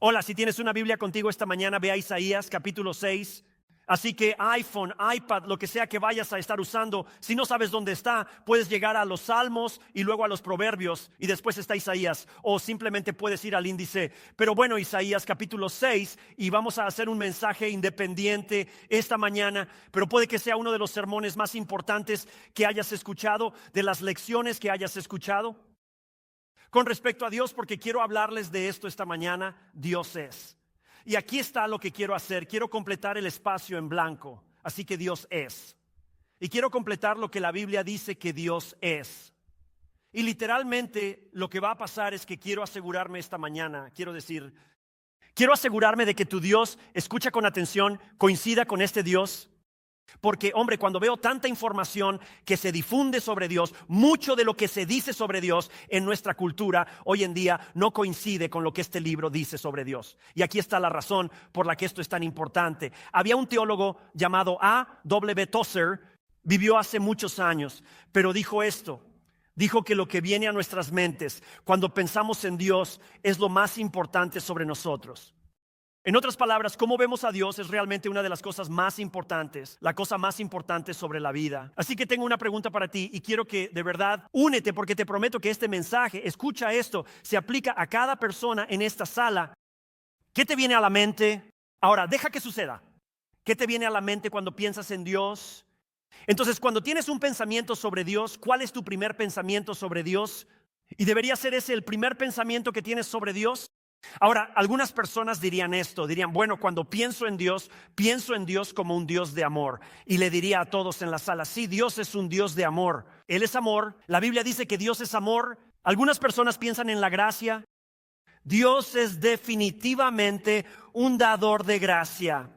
Hola, si tienes una Biblia contigo esta mañana, ve a Isaías capítulo 6. Así que iPhone, iPad, lo que sea que vayas a estar usando, si no sabes dónde está, puedes llegar a los Salmos y luego a los Proverbios y después está Isaías, o simplemente puedes ir al índice. Pero bueno, Isaías capítulo 6, y vamos a hacer un mensaje independiente esta mañana, pero puede que sea uno de los sermones más importantes que hayas escuchado, de las lecciones que hayas escuchado con respecto a Dios, porque quiero hablarles de esto esta mañana. Dios es. Y aquí está lo que quiero hacer. Quiero completar el espacio en blanco. Así que Dios es. Y quiero completar lo que la Biblia dice que Dios es. Y literalmente lo que va a pasar es que quiero asegurarme esta mañana, quiero asegurarme de que tu Dios, escucha con atención, coincida con este Dios. Porque, hombre, cuando veo tanta información que se difunde sobre Dios, mucho de lo que se dice sobre Dios en nuestra cultura hoy en día no coincide con lo que este libro dice sobre Dios. Y aquí está la razón por la que esto es tan importante. Había un teólogo llamado A. W. Tozer, vivió hace muchos años, pero dijo esto. Dijo que lo que viene a nuestras mentes cuando pensamos en Dios es lo más importante sobre nosotros. En otras palabras, cómo vemos a Dios es realmente una de las cosas más importantes, la cosa más importante sobre la vida. Así que tengo una pregunta para ti y quiero que de verdad únete, porque te prometo que este mensaje, escucha esto, se aplica a cada persona en esta sala. ¿Qué te viene a la mente? Ahora, deja que suceda. ¿Qué te viene a la mente cuando piensas en Dios? Entonces, cuando tienes un pensamiento sobre Dios, ¿cuál es tu primer pensamiento sobre Dios? Y debería ser ese el primer pensamiento que tienes sobre Dios. Ahora, algunas personas dirían esto, dirían, bueno, cuando pienso en Dios como un Dios de amor. Y le diría a todos en la sala, sí, Dios es un Dios de amor. Él es amor. La Biblia dice que Dios es amor. Algunas personas piensan en la gracia. Dios es definitivamente un dador de gracia.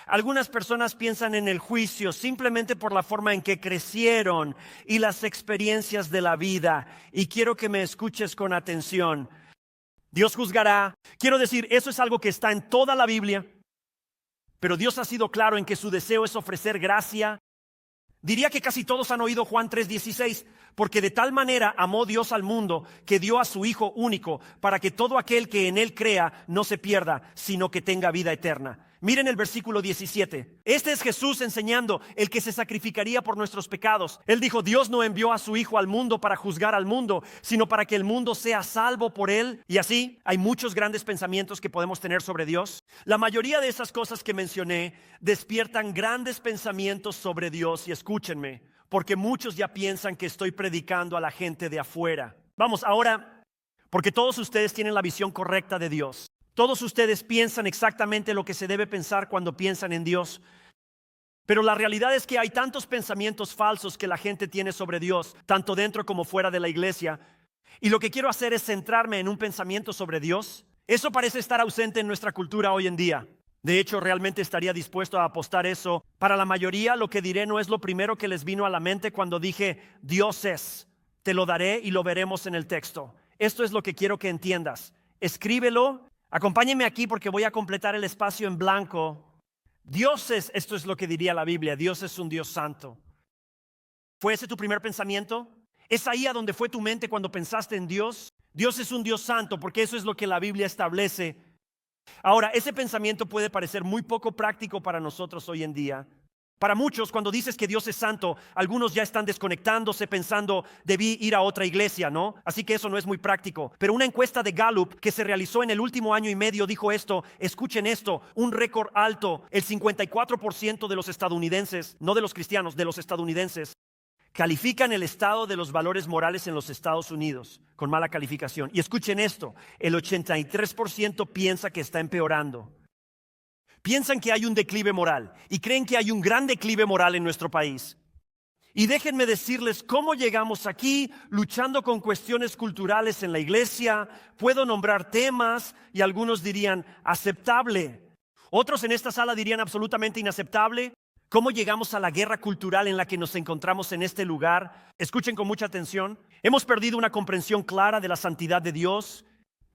Algunas personas piensan en el juicio simplemente por la forma en que crecieron y las experiencias de la vida. Y quiero que me escuches con atención. Dios juzgará. Quiero decir, eso es algo que está en toda la Biblia. Pero Dios ha sido claro en que su deseo es ofrecer gracia. Diría que casi todos han oído Juan 3:16, porque de tal manera amó Dios al mundo que dio a su Hijo único para que todo aquel que en Él crea no se pierda, sino que tenga vida eterna. Miren el versículo 17. Este es Jesús enseñando el que se sacrificaría por nuestros pecados. Él dijo, Dios no envió a su Hijo al mundo para juzgar al mundo, sino para que el mundo sea salvo por Él. Y así hay muchos grandes pensamientos que podemos tener sobre Dios. La mayoría de esas cosas que mencioné despiertan grandes pensamientos sobre Dios. Y escúchenme, porque muchos ya piensan que estoy predicando a la gente de afuera. Vamos, ahora, porque todos ustedes tienen la visión correcta de Dios. Todos ustedes piensan exactamente lo que se debe pensar cuando piensan en Dios. Pero la realidad es que hay tantos pensamientos falsos que la gente tiene sobre Dios, tanto dentro como fuera de la iglesia. Y lo que quiero hacer es centrarme en un pensamiento sobre Dios. Eso parece estar ausente en nuestra cultura hoy en día. De hecho, realmente estaría dispuesto a apostar eso. Para la mayoría, lo que diré no es lo primero que les vino a la mente cuando dije, Dios es. Te lo daré y lo veremos en el texto. Esto es lo que quiero que entiendas. Escríbelo. Acompáñenme aquí porque voy a completar el espacio en blanco. Dios es, esto es lo que diría la Biblia, Dios es un Dios santo. ¿Fue ese tu primer pensamiento? ¿Es ahí a donde fue tu mente cuando pensaste en Dios? Dios es un Dios santo porque eso es lo que la Biblia establece. Ahora, ese pensamiento puede parecer muy poco práctico para nosotros hoy en día. Para muchos, cuando dices que Dios es santo, algunos ya están desconectándose pensando, debí ir a otra iglesia, ¿no? Así que eso no es muy práctico. Pero una encuesta de Gallup que se realizó en el último año y medio dijo esto, escuchen esto, un récord alto. El 54% de los estadounidenses, no de los cristianos, de los estadounidenses, califican el estado de los valores morales en los Estados Unidos con mala calificación. Y escuchen esto, el 83% piensa que está empeorando. Piensan que hay un declive moral y creen que hay un gran declive moral en nuestro país. Y déjenme decirles cómo llegamos aquí luchando con cuestiones culturales en la iglesia. Puedo nombrar temas y algunos dirían aceptable. Otros en esta sala dirían absolutamente inaceptable. ¿Cómo llegamos a la guerra cultural en la que nos encontramos en este lugar? Escuchen con mucha atención. Hemos perdido una comprensión clara de la santidad de Dios.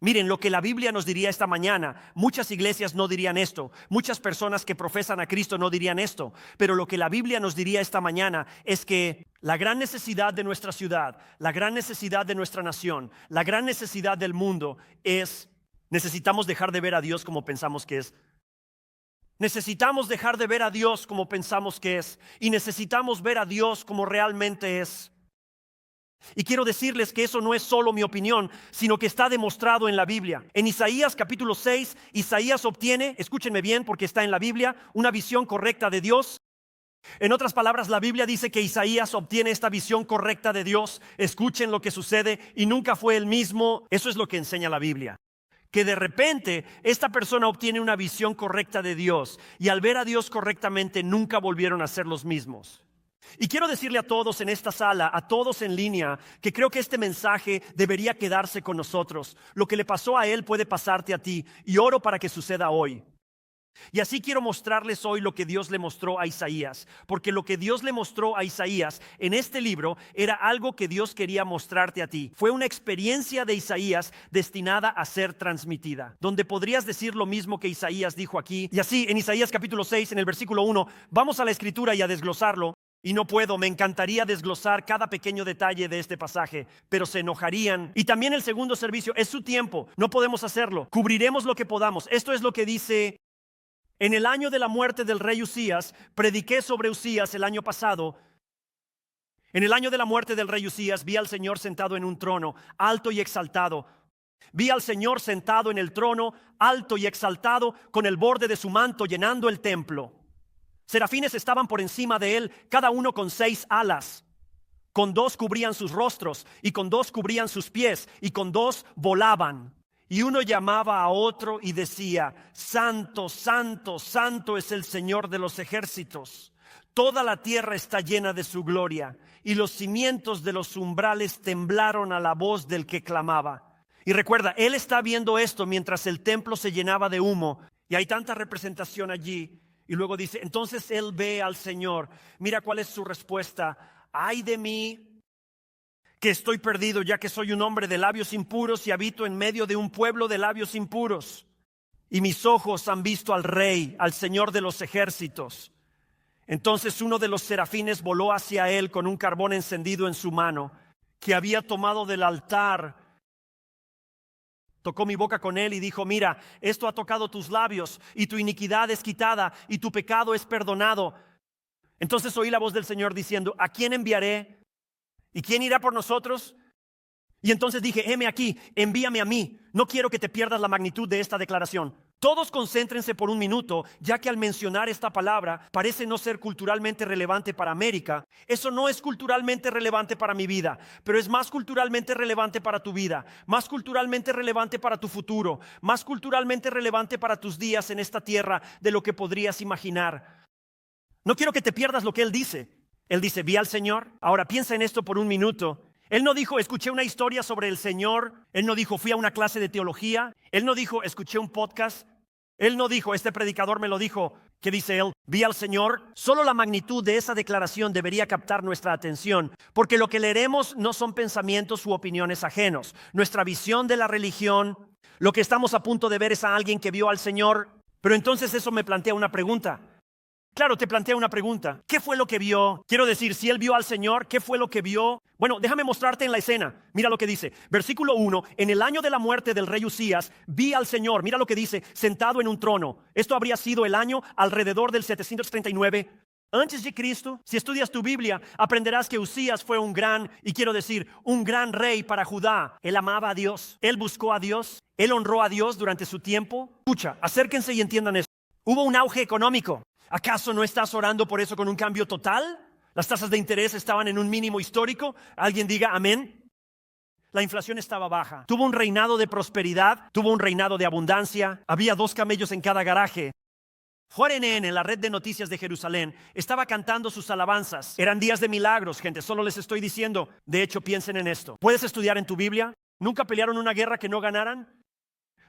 Miren, lo que la Biblia nos diría esta mañana, muchas iglesias no dirían esto, muchas personas que profesan a Cristo no dirían esto, pero lo que la Biblia nos diría esta mañana es que la gran necesidad de nuestra ciudad, la gran necesidad de nuestra nación, la gran necesidad del mundo es Necesitamos dejar de ver a Dios como pensamos que es. Necesitamos dejar de ver a Dios como pensamos que es. Y necesitamos ver a Dios como realmente es. Y quiero decirles que eso no es solo mi opinión, sino que está demostrado en la Biblia. En Isaías capítulo 6, Isaías obtiene, escúchenme bien porque está en la Biblia, una visión correcta de Dios. En otras palabras, la Biblia dice que Isaías obtiene esta visión correcta de Dios. Escuchen lo que sucede y nunca fue el mismo. Eso es lo que enseña la Biblia. Que de repente esta persona obtiene una visión correcta de Dios y al ver a Dios correctamente nunca volvieron a ser los mismos. Y quiero decirle a todos en esta sala, a todos en línea, que creo que este mensaje debería quedarse con nosotros. Lo que le pasó a él puede pasarte a ti y oro para que suceda hoy. Y así quiero mostrarles hoy lo que Dios le mostró a Isaías, porque lo que Dios le mostró a Isaías en este libro era algo que Dios quería mostrarte a ti. Fue una experiencia de Isaías destinada a ser transmitida, donde podrías decir lo mismo que Isaías dijo aquí. Y así en Isaías capítulo 6, en el versículo 1, vamos a la escritura y a desglosarlo. Y no puedo, me encantaría desglosar cada pequeño detalle de este pasaje, pero se enojarían. Y también el segundo servicio, es su tiempo, no podemos hacerlo. Cubriremos lo que podamos. Esto es lo que dice: en el año de la muerte del rey Usías, prediqué sobre Usías el año pasado. En el año de la muerte del rey Usías, vi al Señor sentado en un trono, alto y exaltado. Vi al Señor sentado en el trono, alto y exaltado, con el borde de su manto llenando el templo. Serafines estaban por encima de él, cada uno con 6 alas. Con 2 cubrían sus rostros, y con 2 cubrían sus pies, y con 2 volaban. Y uno llamaba a otro y decía: Santo, santo, santo es el Señor de los ejércitos. Toda la tierra está llena de su gloria. Y los cimientos de los umbrales temblaron a la voz del que clamaba. Y recuerda, él está viendo esto mientras el templo se llenaba de humo. Y hay tanta representación allí. Y luego dice, entonces él ve al Señor. Mira cuál es su respuesta: ay de mí, que estoy perdido, ya que soy un hombre de labios impuros y habito en medio de un pueblo de labios impuros. Y mis ojos han visto al Rey, al Señor de los ejércitos. Entonces uno de los serafines voló hacia él con un carbón encendido en su mano, que había tomado del altar. Tocó mi boca con él y dijo: mira, esto ha tocado tus labios, y tu iniquidad es quitada, y tu pecado es perdonado. Entonces oí la voz del Señor diciendo: ¿a quién enviaré? ¿Y quién irá por nosotros? Y entonces dije: heme aquí, envíame a mí. No quiero que te pierdas la magnitud de esta declaración. Todos concéntrense por un minuto, ya que al mencionar esta palabra parece no ser culturalmente relevante para América. Eso no es culturalmente relevante para mi vida, pero es más culturalmente relevante para tu vida, más culturalmente relevante para tu futuro, más culturalmente relevante para tus días en esta tierra de lo que podrías imaginar. No quiero que te pierdas lo que él dice. Él dice: vi al Señor. Ahora piensa en esto por un minuto. Él no dijo: escuché una historia sobre el Señor. Él no dijo: fui a una clase de teología. Él no dijo: escuché un podcast. Él no dijo: este predicador me lo dijo. ¿Qué dice él? Vi al Señor. Solo la magnitud de esa declaración debería captar nuestra atención, porque lo que leeremos no son pensamientos u opiniones ajenos. Nuestra visión de la religión, lo que estamos a punto de ver, es a alguien que vio al Señor. Pero entonces eso me plantea una pregunta. Claro, te plantea una pregunta. ¿Qué fue lo que vio? Quiero decir, si él vio al Señor, ¿qué fue lo que vio? Bueno, déjame mostrarte en la escena. Mira lo que dice. Versículo 1. En el año de la muerte del rey Usías, vi al Señor. Mira lo que dice. Sentado en un trono. Esto habría sido el año alrededor del 739 antes de Cristo. Si estudias tu Biblia, aprenderás que Usías fue un gran rey para Judá. Él amaba a Dios. Él buscó a Dios. Él honró a Dios durante su tiempo. Escucha, acérquense y entiendan esto. Hubo un auge económico. ¿Acaso no estás orando por eso con un cambio total? Las tasas de interés estaban en un mínimo histórico. Alguien diga amén. La inflación estaba baja. Tuvo un reinado de prosperidad. Tuvo un reinado de abundancia. Había 2 camellos en cada garaje. JNN, en la red de noticias de Jerusalén, estaba cantando sus alabanzas. Eran días de milagros, gente. Solo les estoy diciendo. De hecho, piensen en esto. ¿Puedes estudiar en tu Biblia? ¿Nunca pelearon una guerra que no ganaran?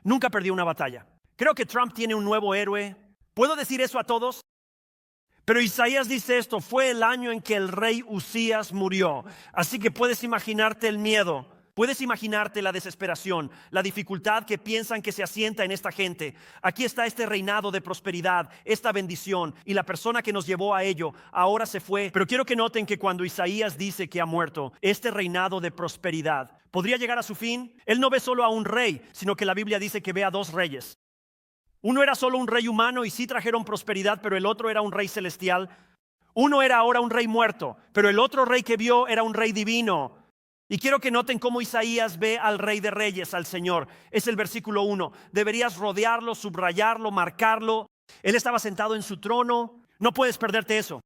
Nunca perdió una batalla. Creo que Trump tiene un nuevo héroe. ¿Puedo decir eso a todos? Pero Isaías dice esto: fue el año en que el rey Usías murió. Así que puedes imaginarte el miedo. Puedes imaginarte la desesperación, la dificultad que piensan que se asienta en esta gente. Aquí está este reinado de prosperidad, esta bendición, y la persona que nos llevó a ello ahora se fue. Pero quiero que noten que cuando Isaías dice que ha muerto, este reinado de prosperidad podría llegar a su fin. Él no ve solo a un rey, sino que la Biblia dice que ve a dos reyes. Uno era solo un rey humano y sí trajeron prosperidad, pero el otro era un rey celestial. Uno era ahora un rey muerto, pero el otro rey que vio era un rey divino. Y quiero que noten cómo Isaías ve al Rey de Reyes, al Señor. Es el versículo 1. Deberías rodearlo, subrayarlo, marcarlo. Él estaba sentado en su trono. No puedes perderte eso.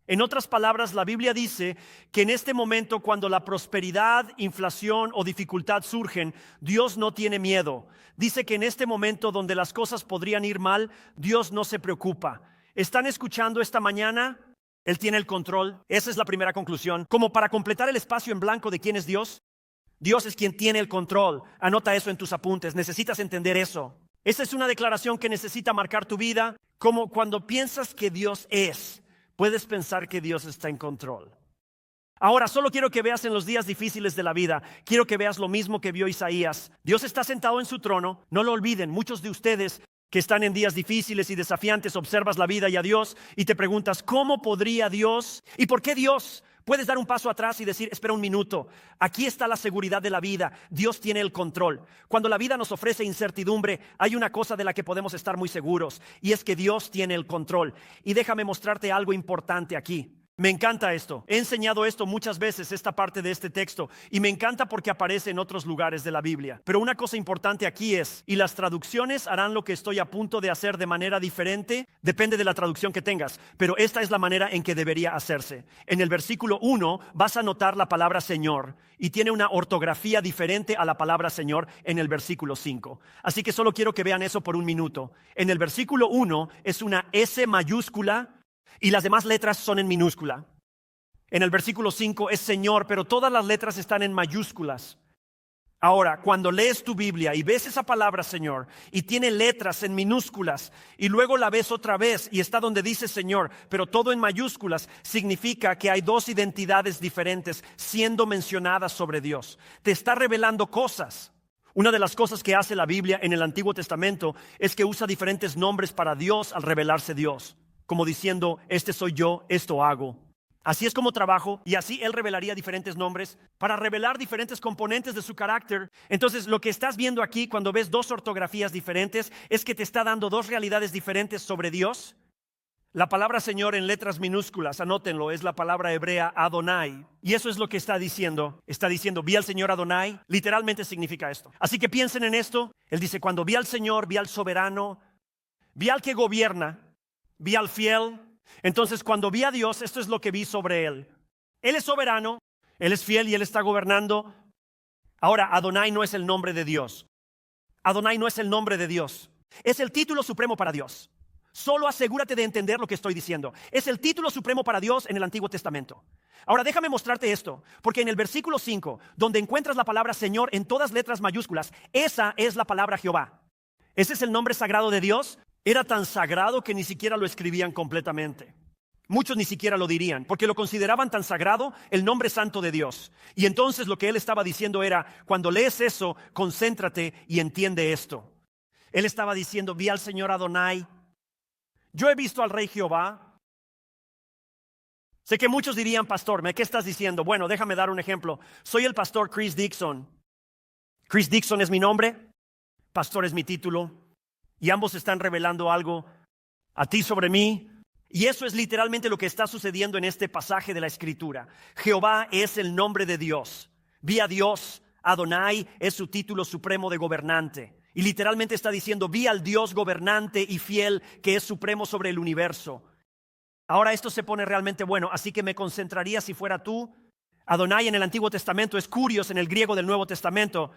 En otras palabras, la Biblia dice que en este momento, cuando la prosperidad, inflación o dificultad surgen, Dios no tiene miedo. Dice que en este momento donde las cosas podrían ir mal, Dios no se preocupa. ¿Están escuchando esta mañana? Él tiene el control. Esa es la primera conclusión. Como para completar el espacio en blanco de quién es Dios. Dios es quien tiene el control. Anota eso en tus apuntes. Necesitas entender eso. Esa es una declaración que necesita marcar tu vida. Como cuando piensas que Dios es, puedes pensar que Dios está en control. Ahora, solo quiero que veas en los días difíciles de la vida, quiero que veas lo mismo que vio Isaías. Dios está sentado en su trono. No lo olviden, muchos de ustedes que están en días difíciles y desafiantes, observas la vida y a Dios y te preguntas, ¿cómo podría Dios? ¿Y por qué Dios? Puedes dar un paso atrás y decir, espera un minuto, aquí está la seguridad de la vida, Dios tiene el control. Cuando la vida nos ofrece incertidumbre, hay una cosa de la que podemos estar muy seguros, y es que Dios tiene el control. Y déjame mostrarte algo importante aquí. Me encanta esto. He enseñado esto muchas veces, esta parte de este texto, y me encanta porque aparece en otros lugares de la Biblia. Pero una cosa importante aquí es, y las traducciones harán lo que estoy a punto de hacer de manera diferente, depende de la traducción que tengas, pero esta es la manera en que debería hacerse. En el versículo 1 vas a notar la palabra Señor, y tiene una ortografía diferente a la palabra Señor en el versículo 5. Así que solo quiero que vean eso por un minuto. En el versículo 1 es una S mayúscula, y las demás letras son en minúscula. En el versículo 5 es Señor, pero todas las letras están en mayúsculas. Ahora, cuando lees tu Biblia y ves esa palabra Señor y tiene letras en minúsculas y luego la ves otra vez y está donde dice Señor, pero todo en mayúsculas, significa que hay dos identidades diferentes siendo mencionadas sobre Dios. Te está revelando cosas. Una de las cosas que hace la Biblia en el Antiguo Testamento es que usa diferentes nombres para Dios al revelarse Dios. Como diciendo, este soy yo, esto hago. Así es como trabajo, y así Él revelaría diferentes nombres para revelar diferentes componentes de su carácter. Entonces, lo que estás viendo aquí cuando ves dos ortografías diferentes es que te está dando dos realidades diferentes sobre Dios. La palabra Señor en letras minúsculas, anótenlo, es la palabra hebrea Adonai. Y eso es lo que está diciendo. Está diciendo, vi al Señor Adonai. Literalmente significa esto. Así que piensen en esto. Él dice, cuando vi al Señor, vi al soberano, vi al que gobierna, vi al fiel. Entonces cuando vi a Dios, esto es lo que vi sobre Él. Él es soberano, Él es fiel y Él está gobernando. Ahora, Adonai no es el nombre de Dios. Adonai no es el nombre de Dios. Es el título supremo para Dios. Solo asegúrate de entender lo que estoy diciendo. Es el título supremo para Dios en el Antiguo Testamento. Ahora déjame mostrarte esto, porque en el versículo 5, donde encuentras la palabra Señor en todas letras mayúsculas, esa es la palabra Jehová. Ese es el nombre sagrado de Dios. Era tan sagrado que ni siquiera lo escribían completamente. Muchos ni siquiera lo dirían, porque lo consideraban tan sagrado, el nombre santo de Dios. Y entonces lo que él estaba diciendo era, cuando lees eso, concéntrate y entiende esto. Él estaba diciendo, vi al Señor Adonai. Yo he visto al Rey Jehová. Sé que muchos dirían, pastor, ¿qué estás diciendo? Bueno, déjame dar un ejemplo. Soy el pastor Chris Dixon. Chris Dixon es mi nombre, pastor es mi título. Y ambos están revelando algo a ti sobre mí. Y eso es literalmente lo que está sucediendo en este pasaje de la Escritura. Jehová es el nombre de Dios. Vi a Dios, Adonai es su título supremo de gobernante. Y literalmente está diciendo, vi al Dios gobernante y fiel que es supremo sobre el universo. Ahora esto se pone realmente bueno, así que me concentraría si fuera tú. Adonai en el Antiguo Testamento es Kurios en el griego del Nuevo Testamento.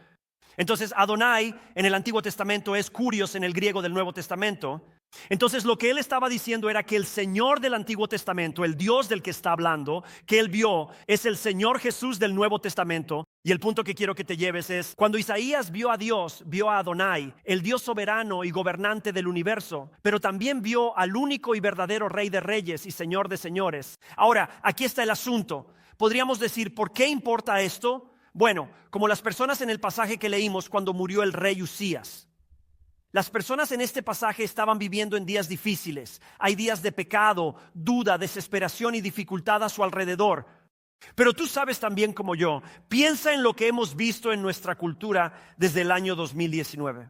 Entonces Adonai en el Antiguo Testamento es Kurios en el griego del Nuevo Testamento. Entonces lo que él estaba diciendo era que el Señor del Antiguo Testamento, el Dios del que está hablando, que él vio, es el Señor Jesús del Nuevo Testamento. Y el punto que quiero que te lleves es, cuando Isaías vio a Dios, vio a Adonai, el Dios soberano y gobernante del universo, pero también vio al único y verdadero Rey de Reyes y Señor de Señores. Ahora, aquí está el asunto. Podríamos decir, ¿por qué importa esto? Bueno, como las personas en el pasaje que leímos cuando murió el rey Usías. Las personas en este pasaje estaban viviendo en días difíciles. Hay días de pecado, duda, desesperación y dificultad a su alrededor. Pero tú sabes también como yo, piensa en lo que hemos visto en nuestra cultura desde el año 2019.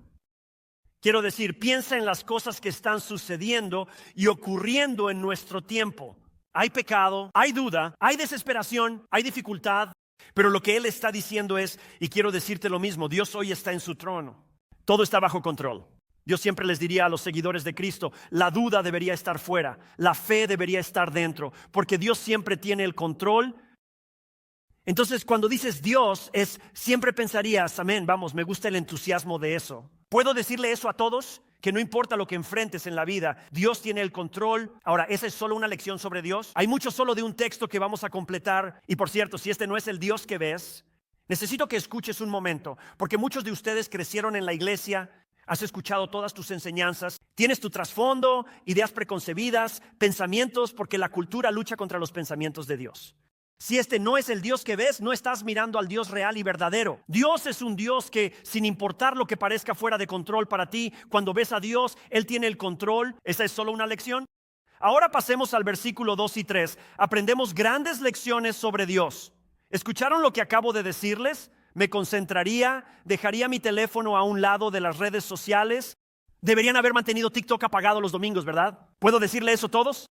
Quiero decir, piensa en las cosas que están sucediendo y ocurriendo en nuestro tiempo. Hay pecado, hay duda, hay desesperación, hay dificultad. Pero lo que Él está diciendo es, y quiero decirte lo mismo, Dios hoy está en su trono. Todo está bajo control. Yo siempre les diría a los seguidores de Cristo, la duda debería estar fuera, la fe debería estar dentro, porque Dios siempre tiene el control. Entonces, cuando dices Dios, siempre pensarías, amén, vamos, me gusta el entusiasmo de eso. ¿Puedo decirle eso a todos? Que no importa lo que enfrentes en la vida, Dios tiene el control. Ahora, ¿esa es solo una lección sobre Dios? Hay mucho solo de un texto que vamos a completar. Y por cierto, si este no es el Dios que ves, necesito que escuches un momento, porque muchos de ustedes crecieron en la iglesia. Has escuchado todas tus enseñanzas, tienes tu trasfondo, ideas preconcebidas, pensamientos, porque la cultura lucha contra los pensamientos de Dios. Si este no es el Dios que ves, no estás mirando al Dios real y verdadero. Dios es un Dios que, sin importar lo que parezca fuera de control para ti, cuando ves a Dios, Él tiene el control. ¿Esa es solo una lección? Ahora pasemos al versículo 2 y 3. Aprendemos grandes lecciones sobre Dios. ¿Escucharon lo que acabo de decirles? Me concentraría, dejaría mi teléfono a un lado de las redes sociales. Deberían haber mantenido TikTok apagado los domingos, ¿verdad? ¿Puedo decirle eso a todos?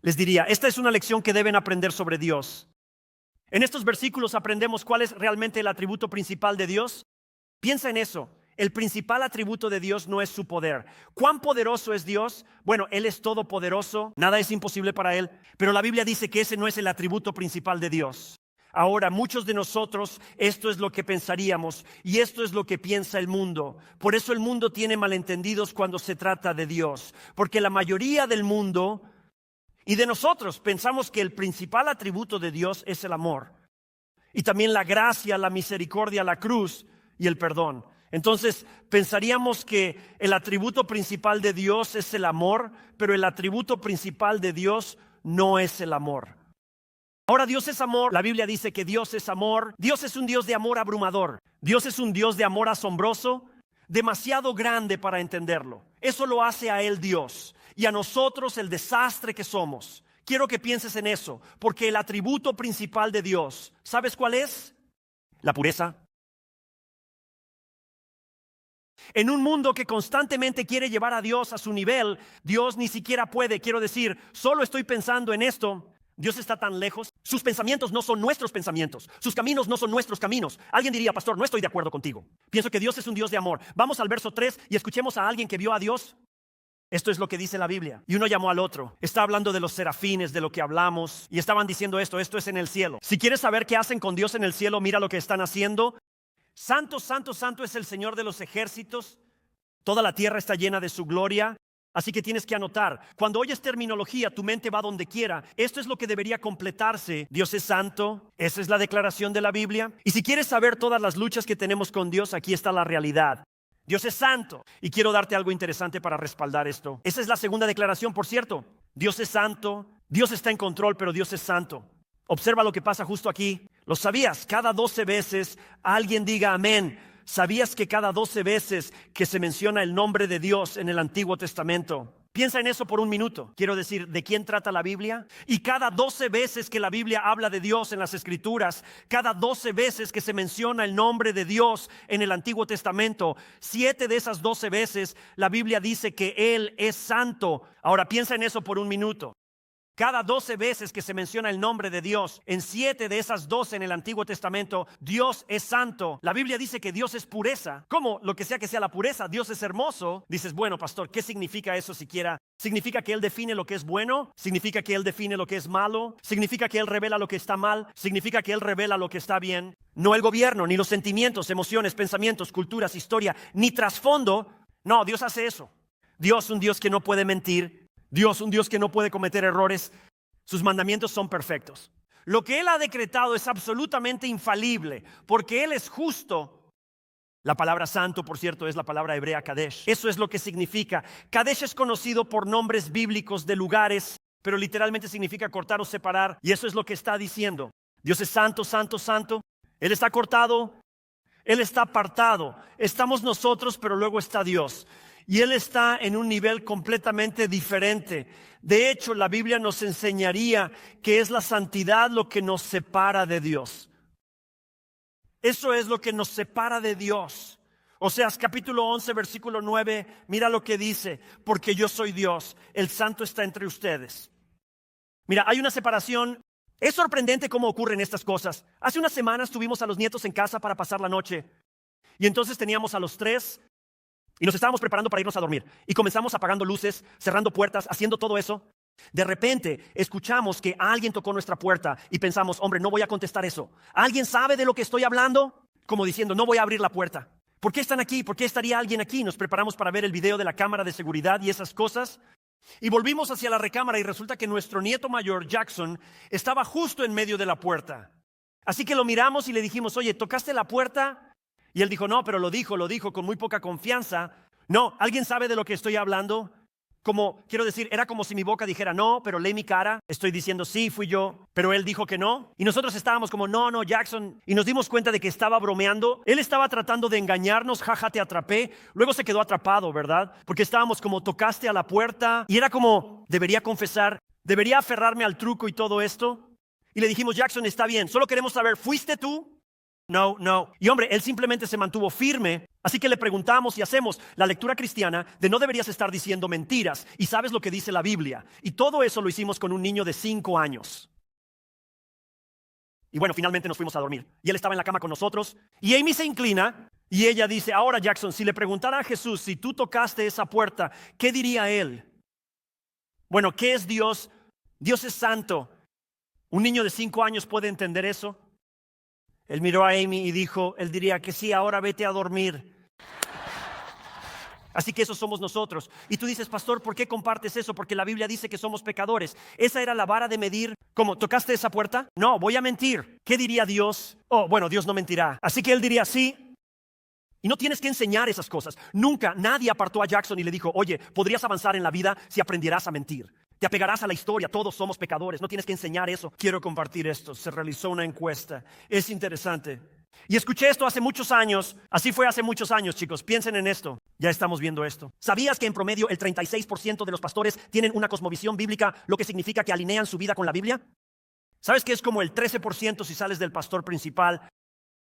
Les diría, esta es una lección que deben aprender sobre Dios. En estos versículos aprendemos cuál es realmente el atributo principal de Dios. Piensa en eso. El principal atributo de Dios no es su poder. ¿Cuán poderoso es Dios? Bueno, Él es todopoderoso, nada es imposible para Él. Pero la Biblia dice que ese no es el atributo principal de Dios. Ahora, muchos de nosotros, esto es lo que pensaríamos y esto es lo que piensa el mundo. Por eso el mundo tiene malentendidos cuando se trata de Dios. Porque la mayoría del mundo y de nosotros pensamos que el principal atributo de Dios es el amor. Y también la gracia, la misericordia, la cruz y el perdón. Entonces, pensaríamos que el atributo principal de Dios es el amor, pero el atributo principal de Dios no es el amor. Ahora, Dios es amor. La Biblia dice que Dios es amor. Dios es un Dios de amor abrumador. Dios es un Dios de amor asombroso, demasiado grande para entenderlo. Eso lo hace a Él Dios y a nosotros el desastre que somos. Quiero que pienses en eso, porque el atributo principal de Dios, ¿sabes cuál es? La pureza. En un mundo que constantemente quiere llevar a Dios a su nivel, Dios ni siquiera puede. Quiero decir, solo estoy pensando en esto. Dios está tan lejos. Sus pensamientos no son nuestros pensamientos. Sus caminos no son nuestros caminos. Alguien diría, pastor, no estoy de acuerdo contigo. Pienso que Dios es un Dios de amor. Vamos al verso 3 y escuchemos a alguien que vio a Dios. Esto es lo que dice la Biblia. Y uno llamó al otro. Está hablando de los serafines, de lo que hablamos. Y estaban diciendo esto es en el cielo. Si quieres saber qué hacen con Dios en el cielo, mira lo que están haciendo. Santo, santo, santo es el Señor de los ejércitos. Toda la tierra está llena de su gloria. Así que tienes que anotar. Cuando oyes terminología, tu mente va donde quiera. Esto es lo que debería completarse. Dios es santo. Esa es la declaración de la Biblia. Y si quieres saber todas las luchas que tenemos con Dios, aquí está la realidad. Dios es santo. Y quiero darte algo interesante para respaldar esto. Esa es la segunda declaración, por cierto. Dios es santo. Dios está en control, pero Dios es santo. Observa lo que pasa justo aquí. ¿Lo sabías? Cada 12 veces alguien diga amén. ¿Sabías que cada 12 veces que se menciona el nombre de Dios en el Antiguo Testamento? Piensa en eso por un minuto. Quiero decir, ¿de quién trata la Biblia? Y cada 12 veces que la Biblia habla de Dios en las Escrituras, cada 12 veces que se menciona el nombre de Dios en el Antiguo Testamento, 7 de esas 12 veces la Biblia dice que Él es santo. Ahora piensa en eso por un minuto. Cada 12 veces que se menciona el nombre de Dios, en 7 de esas 12 en el Antiguo Testamento, Dios es santo. La Biblia dice que Dios es pureza. ¿Cómo? Lo que sea la pureza, Dios es hermoso. Dices, bueno, pastor, ¿qué significa eso siquiera? ¿Significa que Él define lo que es bueno? ¿Significa que Él define lo que es malo? ¿Significa que Él revela lo que está mal? ¿Significa que Él revela lo que está bien? No el gobierno, ni los sentimientos, emociones, pensamientos, culturas, historia, ni trasfondo. No, Dios hace eso. Dios, un Dios que no puede mentir. Dios, un Dios que no puede cometer errores. Sus mandamientos son perfectos. Lo que Él ha decretado es absolutamente infalible, porque Él es justo. La palabra santo, por cierto, es la palabra hebrea Kadesh. Eso es lo que significa. Kadesh es conocido por nombres bíblicos de lugares, pero literalmente significa cortar o separar. Y eso es lo que está diciendo. Dios es santo, santo, santo. Él está cortado, Él está apartado. Estamos nosotros, pero luego está Dios. Y Él está en un nivel completamente diferente. De hecho, la Biblia nos enseñaría que es la santidad lo que nos separa de Dios. Eso es lo que nos separa de Dios. Oseas capítulo 11, versículo 9, mira lo que dice: porque yo soy Dios, el santo está entre ustedes. Mira, hay una separación. Es sorprendente cómo ocurren estas cosas. Hace unas semanas tuvimos a los nietos en casa para pasar la noche. Y entonces teníamos a los tres y nos estábamos preparando para irnos a dormir. Y comenzamos apagando luces, cerrando puertas, haciendo todo eso. De repente escuchamos que alguien tocó nuestra puerta y pensamos: hombre, no voy a contestar eso. ¿Alguien sabe de lo que estoy hablando? Como diciendo, no voy a abrir la puerta. ¿Por qué están aquí? ¿Por qué estaría alguien aquí? Nos preparamos para ver el video de la cámara de seguridad y esas cosas. Y volvimos hacia la recámara y resulta que nuestro nieto mayor, Jackson, estaba justo en medio de la puerta. Así que lo miramos y le dijimos: oye, ¿tocaste la puerta? Y él dijo: no, pero lo dijo con muy poca confianza. No, ¿alguien sabe de lo que estoy hablando? Quiero decir, era como si mi boca dijera no, pero lee mi cara. Estoy diciendo sí, fui yo, pero él dijo que no. Y nosotros estábamos como no, Jackson. Y nos dimos cuenta de que estaba bromeando. Él estaba tratando de engañarnos, jaja, te atrapé. Luego se quedó atrapado, ¿verdad? Porque estábamos como, tocaste a la puerta. Y era como, debería confesar, debería aferrarme al truco y todo esto. Y le dijimos: Jackson, está bien, solo queremos saber, ¿fuiste tú? No. Y hombre, él simplemente se mantuvo firme. Así que le preguntamos y hacemos la lectura cristiana de no deberías estar diciendo mentiras. Y sabes lo que dice la Biblia. Y todo eso lo hicimos con un niño de 5 años. Y bueno, finalmente nos fuimos a dormir. Y él estaba en la cama con nosotros. Y Amy se inclina y ella dice: ahora, Jackson, si le preguntara a Jesús si tú tocaste esa puerta, ¿qué diría él? Bueno, ¿qué es Dios? Dios es santo. ¿Un niño de 5 años puede entender eso? Él miró a Amy y dijo, él diría que sí, ahora vete a dormir. Así que esos somos nosotros. Y tú dices: pastor, ¿por qué compartes eso? Porque la Biblia dice que somos pecadores. Esa era la vara de medir. ¿Cómo? ¿Tocaste esa puerta? No, voy a mentir. ¿Qué diría Dios? Oh, bueno, Dios no mentirá. Así que él diría sí. Y no tienes que enseñar esas cosas. Nunca nadie apartó a Jackson y le dijo: oye, podrías avanzar en la vida si aprendieras a mentir. Te apegarás a la historia, todos somos pecadores, no tienes que enseñar eso. Quiero compartir esto. Se realizó una encuesta. Es interesante. Y escuché esto hace muchos años. Así fue hace muchos años, chicos. Piensen en esto. Ya estamos viendo esto. ¿Sabías que en promedio el 36% de los pastores tienen una cosmovisión bíblica, lo que significa que alinean su vida con la Biblia? ¿Sabes que es como el 13% si sales del pastor principal?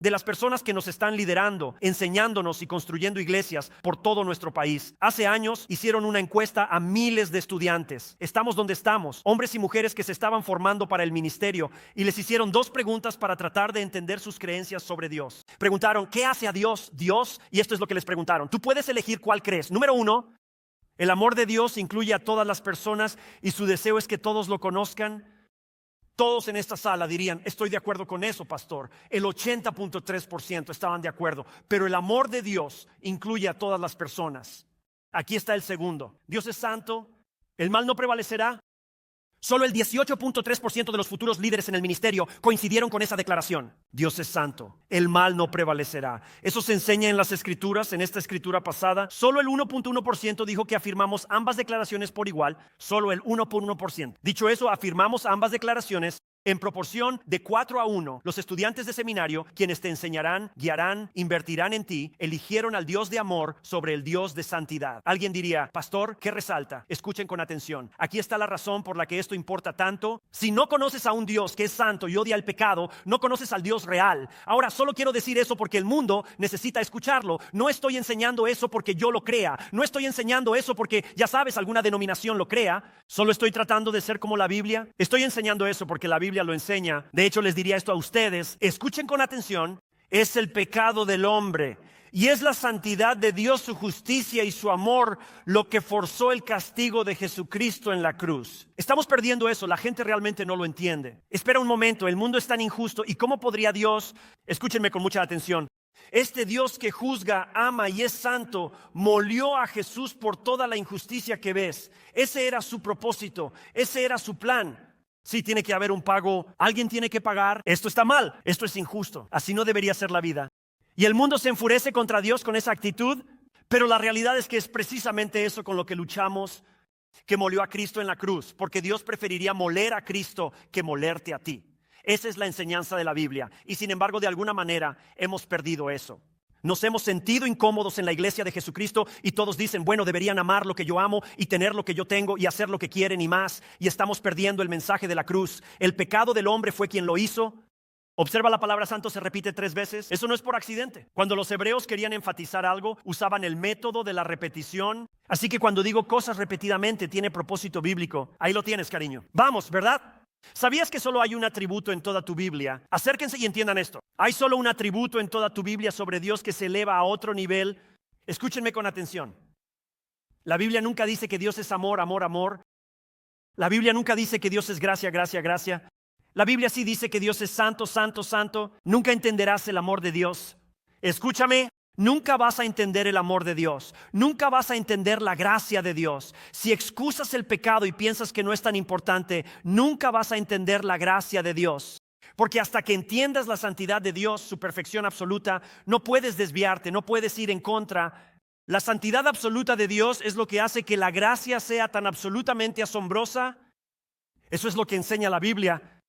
De las personas que nos están liderando, enseñándonos y construyendo iglesias por todo nuestro país. Hace años hicieron una encuesta a miles de estudiantes. Estamos donde estamos, hombres y mujeres que se estaban formando para el ministerio, y les hicieron 2 preguntas para tratar de entender sus creencias sobre Dios. Preguntaron: ¿qué hace a Dios Dios? Y esto es lo que les preguntaron. Tú puedes elegir cuál crees. Número 1, el amor de Dios incluye a todas las personas y su deseo es que todos lo conozcan. Todos en esta sala dirían: estoy de acuerdo con eso, pastor. El 80.3% estaban de acuerdo. Pero el amor de Dios incluye a todas las personas. Aquí está el segundo. Dios es santo. El mal no prevalecerá. Solo el 18.3% de los futuros líderes en el ministerio coincidieron con esa declaración. Dios es santo. El mal no prevalecerá. Eso se enseña en las escrituras, en esta escritura pasada. Solo el 1.1% dijo que afirmamos ambas declaraciones por igual. Solo el 1.1%. Dicho eso, afirmamos ambas declaraciones en proporción de 4-1. Los estudiantes de seminario, quienes te enseñarán, guiarán, invertirán en ti, eligieron al Dios de amor sobre el Dios de santidad. Alguien diría: pastor, ¿qué resalta? Escuchen con atención. Aquí está la razón por la que esto importa tanto. Si no conoces a un Dios que es santo y odia el pecado, no conoces al Dios real. Ahora, solo quiero decir eso porque el mundo necesita escucharlo. No estoy enseñando eso porque yo lo crea. No estoy enseñando eso porque, ya sabes, alguna denominación lo crea. Solo estoy tratando de ser como la Biblia. Estoy enseñando eso porque la Biblia lo enseña. De hecho, les diría esto a ustedes: escuchen con atención. Es el pecado del hombre y es la santidad de Dios, su justicia y su amor lo que forzó el castigo de Jesucristo en la cruz. Estamos perdiendo eso. La gente realmente no lo entiende. Espera un momento, el mundo es tan injusto. ¿Y cómo podría Dios? Escúchenme con mucha atención. Este Dios que juzga, ama y es santo, molió a Jesús por toda la injusticia que ves. Ese era su propósito, ese era su plan. Sí, tiene que haber un pago, alguien tiene que pagar. Esto está mal, esto es injusto. Así no debería ser la vida. Y el mundo se enfurece contra Dios con esa actitud, pero la realidad es que es precisamente eso con lo que luchamos, que molió a Cristo en la cruz, porque Dios preferiría moler a Cristo que molerte a ti. Esa es la enseñanza de la Biblia. Y sin embargo, de alguna manera hemos perdido eso. Nos hemos sentido incómodos en la iglesia de Jesucristo y todos dicen, bueno, deberían amar lo que yo amo y tener lo que yo tengo y hacer lo que quieren y más. Y estamos perdiendo el mensaje de la cruz. El pecado del hombre fue quien lo hizo. Observa, la palabra santo se repite 3 veces. Eso no es por accidente. Cuando los hebreos querían enfatizar algo, usaban el método de la repetición. Así que cuando digo cosas repetidamente, tiene propósito bíblico. Ahí lo tienes, cariño. Vamos, ¿verdad? ¿Sabías que solo hay un atributo en toda tu Biblia? Acérquense y entiendan esto. Hay solo un atributo en toda tu Biblia sobre Dios que se eleva a otro nivel. Escúchenme con atención. La Biblia nunca dice que Dios es amor, amor, amor. La Biblia nunca dice que Dios es gracia, gracia, gracia. La Biblia sí dice que Dios es santo, santo, santo. Nunca entenderás el amor de Dios. Escúchame. Nunca vas a entender el amor de Dios. Nunca vas a entender la gracia de Dios. Si excusas el pecado y piensas que no es tan importante, nunca vas a entender la gracia de Dios. Porque hasta que entiendas la santidad de Dios, su perfección absoluta, no puedes desviarte, no puedes ir en contra. La santidad absoluta de Dios es lo que hace que la gracia sea tan absolutamente asombrosa. Eso es lo que enseña la Biblia.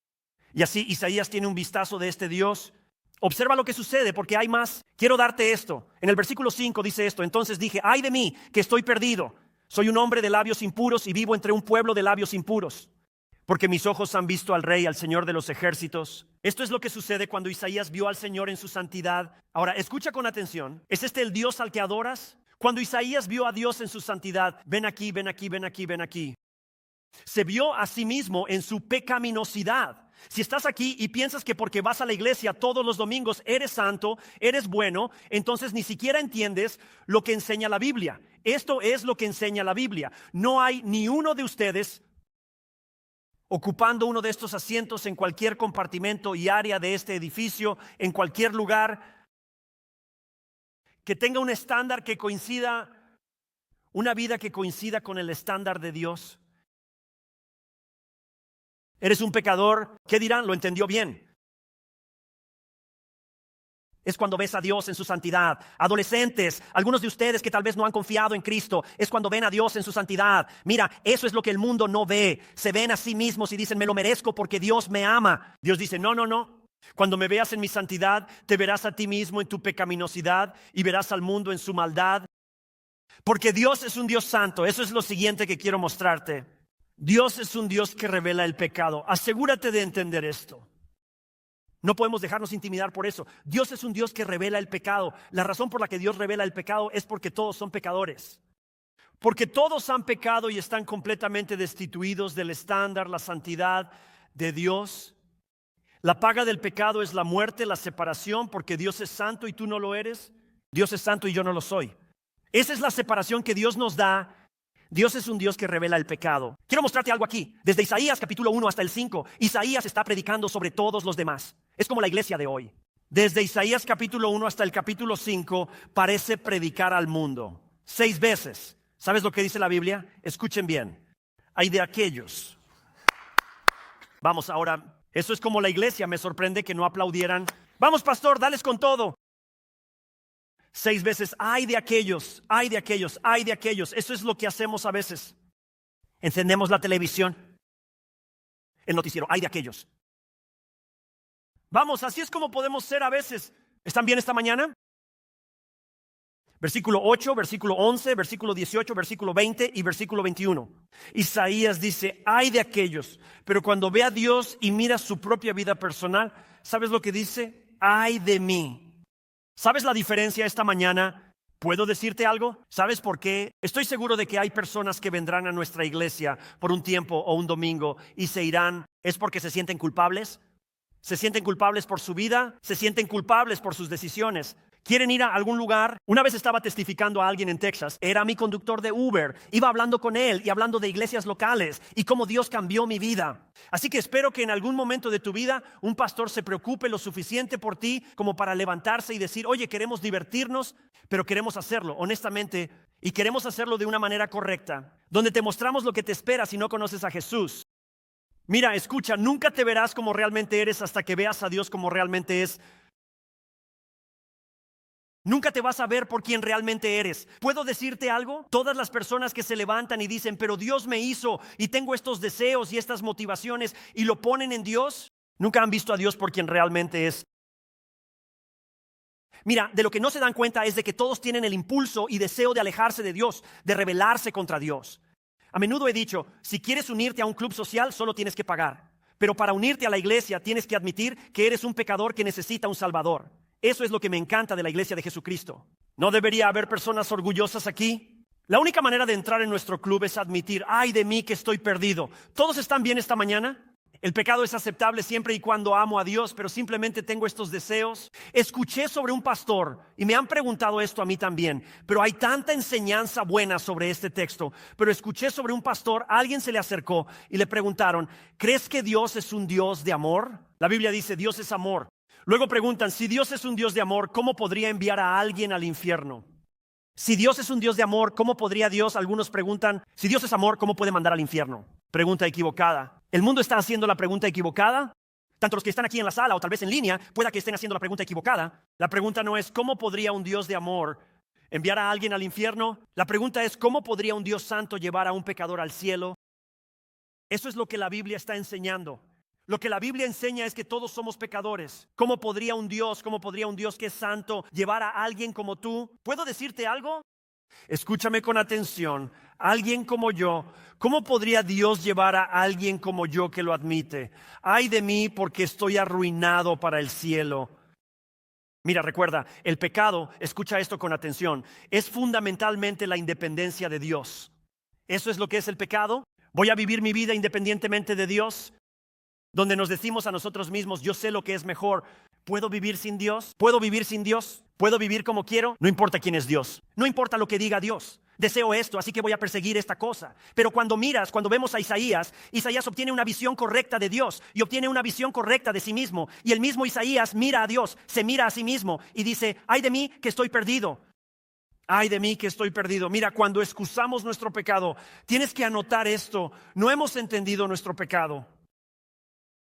Y así Isaías tiene un vistazo de este Dios. Observa lo que sucede porque hay más. Quiero darte esto. En el versículo 5 dice esto. Entonces dije, ay de mí, que estoy perdido. Soy un hombre de labios impuros y vivo entre un pueblo de labios impuros. Porque mis ojos han visto al Rey, al Señor de los ejércitos. Esto es lo que sucede cuando Isaías vio al Señor en su santidad. Ahora, escucha con atención. ¿Es este el Dios al que adoras? Cuando Isaías vio a Dios en su santidad, ven aquí, ven aquí, ven aquí, ven aquí. Se vio a sí mismo en su pecaminosidad. Si estás aquí y piensas que porque vas a la iglesia todos los domingos eres santo, eres bueno, entonces ni siquiera entiendes lo que enseña la Biblia. Esto es lo que enseña la Biblia. No hay ni uno de ustedes ocupando uno de estos asientos en cualquier compartimento y área de este edificio, en cualquier lugar, que tenga un estándar que coincida, una vida que coincida con el estándar de Dios. Eres un pecador, ¿qué dirán? Lo entendió bien. Es cuando ves a Dios en su santidad. Adolescentes, algunos de ustedes que tal vez no han confiado en Cristo, es cuando ven a Dios en su santidad. Mira, eso es lo que el mundo no ve. Se ven a sí mismos y dicen, me lo merezco porque Dios me ama. Dios dice, no, no, no. Cuando me veas en mi santidad, te verás a ti mismo en tu pecaminosidad y verás al mundo en su maldad. Porque Dios es un Dios santo. Eso es lo siguiente que quiero mostrarte. Dios es un Dios que revela el pecado. Asegúrate de entender esto. No podemos dejarnos intimidar por eso. Dios es un Dios que revela el pecado. La razón por la que Dios revela el pecado es porque todos son pecadores. Porque todos han pecado y están completamente destituidos del estándar, la santidad de Dios. La paga del pecado es la muerte, la separación, porque Dios es santo y tú no lo eres. Dios es santo y yo no lo soy. Esa es la separación que Dios nos da. Dios es un Dios que revela el pecado. Quiero mostrarte algo aquí. Desde Isaías capítulo 1 hasta el 5, Isaías está predicando sobre todos los demás. Es como la iglesia de hoy. Desde Isaías capítulo 1 hasta el capítulo 5 parece predicar al mundo. 6 veces. ¿Sabes lo que dice la Biblia? Escuchen bien. Hay de aquellos. Vamos ahora. Eso es como la iglesia. Me sorprende que no aplaudieran. Vamos, pastor, dales con todo. 6 veces, ay de aquellos, ay de aquellos, ay de aquellos. Eso es lo que hacemos a veces. Encendemos la televisión, el noticiero, ay de aquellos. Vamos, así es como podemos ser a veces. ¿Están bien esta mañana? Versículo 8, versículo 11, versículo 18, versículo 20 y versículo 21. Isaías dice, ay de aquellos. Pero cuando ve a Dios y mira su propia vida personal, ¿sabes lo que dice? Ay de mí. ¿Sabes la diferencia esta mañana? ¿Puedo decirte algo? ¿Sabes por qué? Estoy seguro de que hay personas que vendrán a nuestra iglesia por un tiempo o un domingo y se irán. ¿Es porque se sienten culpables? ¿Se sienten culpables por su vida? ¿Se sienten culpables por sus decisiones? ¿Quieren ir a algún lugar? Una vez estaba testificando a alguien en Texas. Era mi conductor de Uber. Iba hablando con él y hablando de iglesias locales y cómo Dios cambió mi vida. Así que espero que en algún momento de tu vida un pastor se preocupe lo suficiente por ti como para levantarse y decir, oye, queremos divertirnos, pero queremos hacerlo honestamente y queremos hacerlo de una manera correcta, donde te mostramos lo que te espera si no conoces a Jesús. Mira, escucha, nunca te verás como realmente eres hasta que veas a Dios como realmente es. Nunca te vas a ver por quien realmente eres. ¿Puedo decirte algo? Todas las personas que se levantan y dicen, pero Dios me hizo y tengo estos deseos y estas motivaciones y lo ponen en Dios, Nunca han visto a Dios por quien realmente es. Mira, de lo que no se dan cuenta es de que todos tienen el impulso y deseo de alejarse de Dios, de rebelarse contra Dios. A menudo he dicho, si quieres unirte a un club social, solo tienes que pagar. Pero para unirte a la iglesia tienes que admitir que eres un pecador que necesita un Salvador. Eso es lo que me encanta de la iglesia de Jesucristo. ¿No debería haber personas orgullosas aquí? La única manera de entrar en nuestro club es admitir, ay de mí que estoy perdido. ¿Todos están bien esta mañana? El pecado es aceptable siempre y cuando amo a Dios, pero simplemente tengo estos deseos. Escuché sobre un pastor y me han preguntado esto a mí también, pero hay tanta enseñanza buena sobre este texto. Pero escuché sobre un pastor, a alguien se le acercó y le preguntaron, ¿crees que Dios es un Dios de amor? La Biblia dice, Dios es amor. Luego preguntan, si Dios es un Dios de amor, ¿cómo podría enviar a alguien al infierno? Si Dios es un Dios de amor, ¿cómo podría Dios? Algunos preguntan, si Dios es amor, ¿cómo puede mandar al infierno? Pregunta equivocada. ¿El mundo está haciendo la pregunta equivocada? Tanto los que están aquí en la sala o tal vez en línea, pueda que estén haciendo la pregunta equivocada. La pregunta no es, ¿cómo podría un Dios de amor enviar a alguien al infierno? La pregunta es, ¿cómo podría un Dios santo llevar a un pecador al cielo? Eso es lo que la Biblia está enseñando. Lo que la Biblia enseña es que todos somos pecadores. ¿Cómo podría un Dios que es santo llevar a alguien como tú? ¿Puedo decirte algo? Escúchame con atención. Alguien como yo, ¿cómo podría Dios llevar a alguien como yo que lo admite? Ay de mí porque estoy arruinado para el cielo. Mira, recuerda, el pecado, escucha esto con atención, es fundamentalmente la independencia de Dios. ¿Eso es lo que es el pecado? ¿Voy a vivir mi vida independientemente de Dios? Donde nos decimos a nosotros mismos, yo sé lo que es mejor. ¿Puedo vivir sin Dios? ¿Puedo vivir sin Dios? ¿Puedo vivir como quiero? No importa quién es Dios. No importa lo que diga Dios. Deseo esto, así que voy a perseguir esta cosa. Pero cuando vemos a Isaías, Isaías obtiene una visión correcta de Dios y obtiene una visión correcta de sí mismo. Y el mismo Isaías mira a Dios, se mira a sí mismo y dice, ay de mí que estoy perdido. Ay de mí que estoy perdido. Mira, cuando excusamos nuestro pecado, tienes que anotar esto. No hemos entendido nuestro pecado.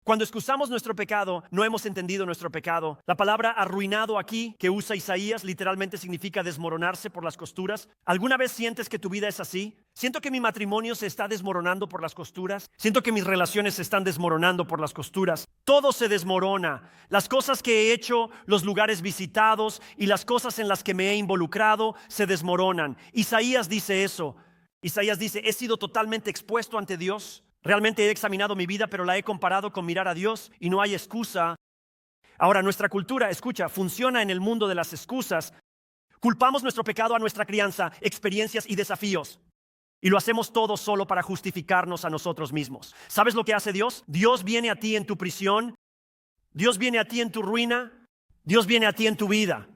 Cuando excusamos nuestro pecado, no hemos entendido nuestro pecado. La palabra arruinado aquí, que usa Isaías, literalmente significa desmoronarse por las costuras. ¿Alguna vez sientes que tu vida es así? Siento que mi matrimonio se está desmoronando por las costuras. Siento que mis relaciones se están desmoronando por las costuras. Todo se desmorona. Las cosas que he hecho, los lugares visitados y las cosas en las que me he involucrado se desmoronan. Isaías dice eso. Isaías dice, he sido totalmente expuesto ante Dios. Realmente he examinado mi vida, pero la he comparado con mirar a Dios y no hay excusa. Ahora, nuestra cultura, escucha, funciona en el mundo de las excusas. Culpamos nuestro pecado a nuestra crianza, experiencias y desafíos. Y lo hacemos todo solo para justificarnos a nosotros mismos. ¿Sabes lo que hace Dios? Dios viene a ti en tu prisión. Dios viene a ti en tu ruina. Dios viene a ti en tu vida.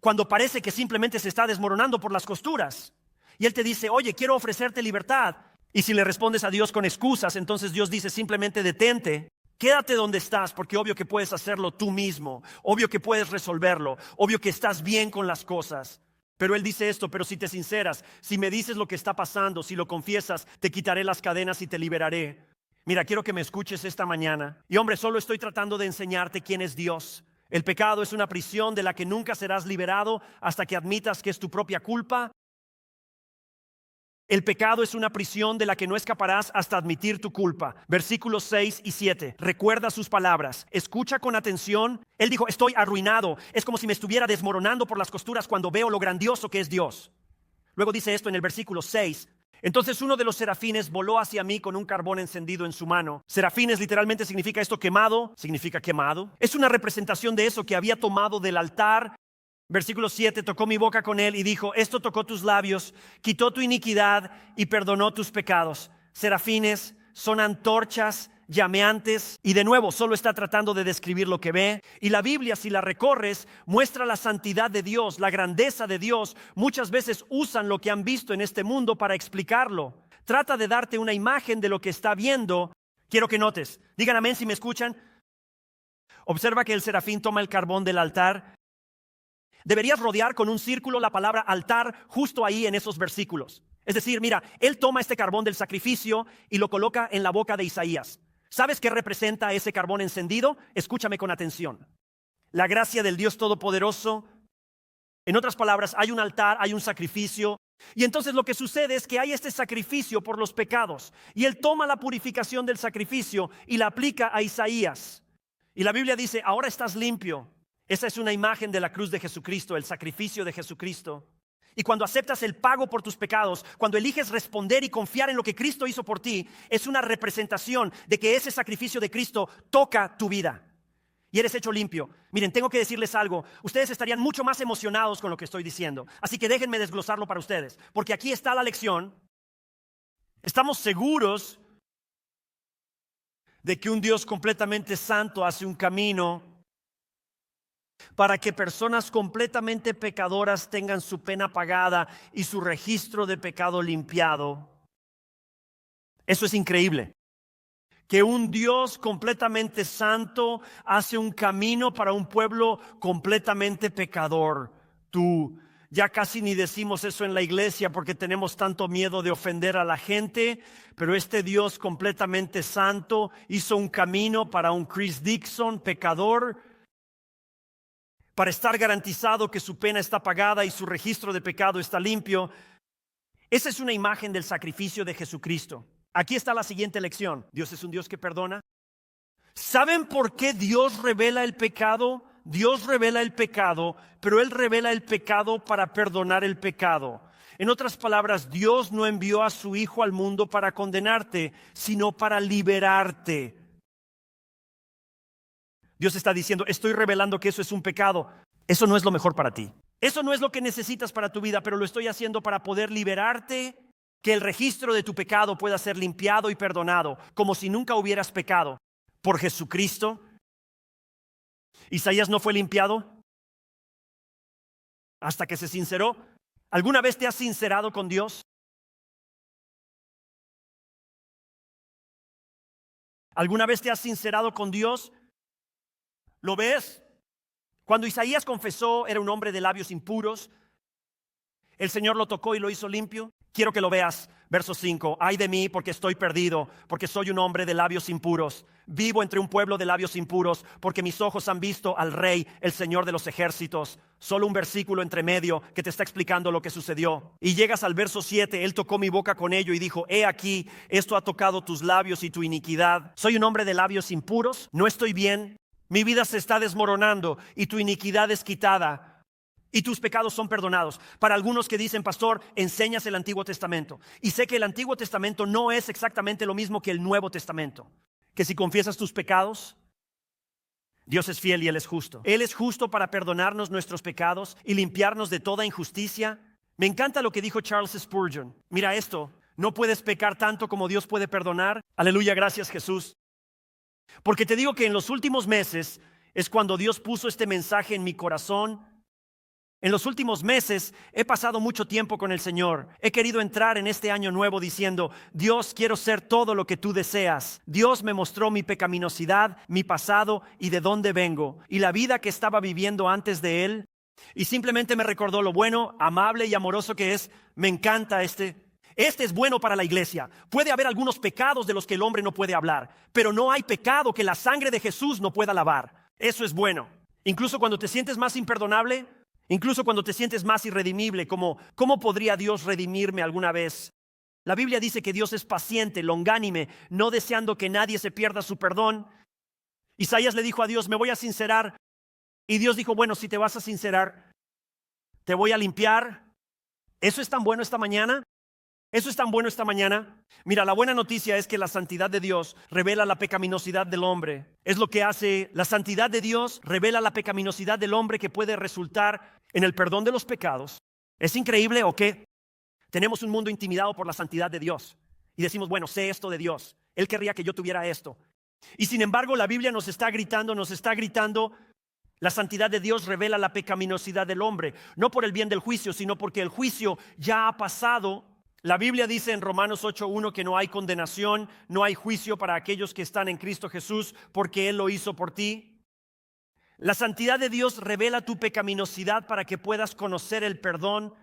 Cuando parece que simplemente se está desmoronando por las costuras. Y Él te dice, oye, quiero ofrecerte libertad. Y si le respondes a Dios con excusas, entonces Dios dice simplemente detente, quédate donde estás, porque obvio que puedes hacerlo tú mismo, obvio que puedes resolverlo, obvio que estás bien con las cosas. Pero Él dice esto, pero si te sinceras, si me dices lo que está pasando, si lo confiesas, te quitaré las cadenas y te liberaré. Mira, quiero que me escuches esta mañana. Y hombre, solo estoy tratando de enseñarte quién es Dios. El pecado es una prisión de la que nunca serás liberado hasta que admitas que es tu propia culpa. El pecado es una prisión de la que no escaparás hasta admitir tu culpa. Versículos 6 y 7. Recuerda sus palabras. Escucha con atención. Él dijo, estoy arruinado. Es como si me estuviera desmoronando por las costuras cuando veo lo grandioso que es Dios. Luego dice esto en el versículo 6. Entonces uno de los serafines voló hacia mí con un carbón encendido en su mano. Serafines literalmente significa esto quemado. Significa quemado. Es una representación de eso que había tomado del altar. Versículo 7, tocó mi boca con él y dijo, esto tocó tus labios, quitó tu iniquidad y perdonó tus pecados. Serafines son antorchas llameantes y de nuevo solo está tratando de describir lo que ve. Y la Biblia, si la recorres, muestra la santidad de Dios, la grandeza de Dios. Muchas veces usan lo que han visto en este mundo para explicarlo. Trata de darte una imagen de lo que está viendo. Quiero que notes, digan amén si me escuchan. Observa que el serafín toma el carbón del altar. Deberías rodear con un círculo la palabra altar justo ahí en esos versículos. Es decir, mira, él toma este carbón del sacrificio y lo coloca en la boca de Isaías. ¿Sabes qué representa ese carbón encendido? Escúchame con atención. La gracia del Dios Todopoderoso. En otras palabras, hay un altar, hay un sacrificio. Y entonces lo que sucede es que hay este sacrificio por los pecados. Y él toma la purificación del sacrificio y la aplica a Isaías. Y la Biblia dice, ahora estás limpio. Esa es una imagen de la cruz de Jesucristo, el sacrificio de Jesucristo. Y cuando aceptas el pago por tus pecados, cuando eliges responder y confiar en lo que Cristo hizo por ti, es una representación de que ese sacrificio de Cristo toca tu vida. Y eres hecho limpio. Miren, tengo que decirles algo. Ustedes estarían mucho más emocionados con lo que estoy diciendo. Así que déjenme desglosarlo para ustedes. Porque aquí está la lección. Estamos seguros de que un Dios completamente santo hace un camino para que personas completamente pecadoras tengan su pena pagada y su registro de pecado limpiado. Eso es increíble. Que un Dios completamente santo hace un camino para un pueblo completamente pecador. Ya casi ni decimos eso en la iglesia porque tenemos tanto miedo de ofender a la gente, pero este Dios completamente santo hizo un camino para un Chris Dixon pecador, para estar garantizado que su pena está pagada y su registro de pecado está limpio. Esa es una imagen del sacrificio de Jesucristo. Aquí está la siguiente lección. Dios es un Dios que perdona. ¿Saben por qué Dios revela el pecado? Dios revela el pecado, pero Él revela el pecado para perdonar el pecado. En otras palabras, Dios no envió a su Hijo al mundo para condenarte, sino para liberarte. Dios está diciendo, estoy revelando que eso es un pecado. Eso no es lo mejor para ti. Eso no es lo que necesitas para tu vida, pero lo estoy haciendo para poder liberarte, que el registro de tu pecado pueda ser limpiado y perdonado, como si nunca hubieras pecado por Jesucristo. Isaías no fue limpiado hasta que se sinceró. ¿Alguna vez te has sincerado con Dios? ¿Alguna vez te has sincerado con Dios? ¿Lo ves? Cuando Isaías confesó, era un hombre de labios impuros. El Señor lo tocó y lo hizo limpio. Quiero que lo veas. Verso 5. Ay de mí porque estoy perdido, porque soy un hombre de labios impuros. Vivo entre un pueblo de labios impuros, porque mis ojos han visto al Rey, el Señor de los ejércitos. Solo un versículo entre medio que te está explicando lo que sucedió. Y llegas al verso 7. Él tocó mi boca con ello y dijo, he aquí, esto ha tocado tus labios y tu iniquidad. Soy un hombre de labios impuros, no estoy bien. Mi vida se está desmoronando y tu iniquidad es quitada y tus pecados son perdonados. Para algunos que dicen, pastor, enseñas el Antiguo Testamento. Y sé que el Antiguo Testamento no es exactamente lo mismo que el Nuevo Testamento. Que si confiesas tus pecados, Dios es fiel y Él es justo. Él es justo para perdonarnos nuestros pecados y limpiarnos de toda injusticia. Me encanta lo que dijo Charles Spurgeon. Mira esto, no puedes pecar tanto como Dios puede perdonar. Aleluya, gracias Jesús. Porque te digo que en los últimos meses es cuando Dios puso este mensaje en mi corazón. En los últimos meses he pasado mucho tiempo con el Señor. He querido entrar en este año nuevo diciendo, Dios, quiero ser todo lo que tú deseas. Dios me mostró mi pecaminosidad, mi pasado y de dónde vengo. Y la vida que estaba viviendo antes de Él. Y simplemente me recordó lo bueno, amable y amoroso que es. Me encanta este es bueno para la iglesia. Puede haber algunos pecados de los que el hombre no puede hablar, pero no hay pecado que la sangre de Jesús no pueda lavar. Eso es bueno. Incluso cuando te sientes más imperdonable, incluso cuando te sientes más irredimible, como ¿cómo podría Dios redimirme alguna vez? La Biblia dice que Dios es paciente, longánime, no deseando que nadie se pierda su perdón. Isaías le dijo a Dios, me voy a sincerar. Y Dios dijo, bueno, si te vas a sincerar, te voy a limpiar. ¿Eso es tan bueno esta mañana? ¿Eso es tan bueno esta mañana? Mira, la buena noticia es que la santidad de Dios revela la pecaminosidad del hombre. Es lo que hace la santidad de Dios, revela la pecaminosidad del hombre que puede resultar en el perdón de los pecados. ¿Es increíble o qué? Tenemos un mundo intimidado por la santidad de Dios. Y decimos, bueno, sé esto de Dios. Él querría que yo tuviera esto. Y sin embargo, la Biblia nos está gritando, la santidad de Dios revela la pecaminosidad del hombre. No por el bien del juicio, sino porque el juicio ya ha pasado. La Biblia dice en Romanos 8:1 que no hay condenación, no hay juicio para aquellos que están en Cristo Jesús, porque Él lo hizo por ti. La santidad de Dios revela tu pecaminosidad para que puedas conocer el perdón.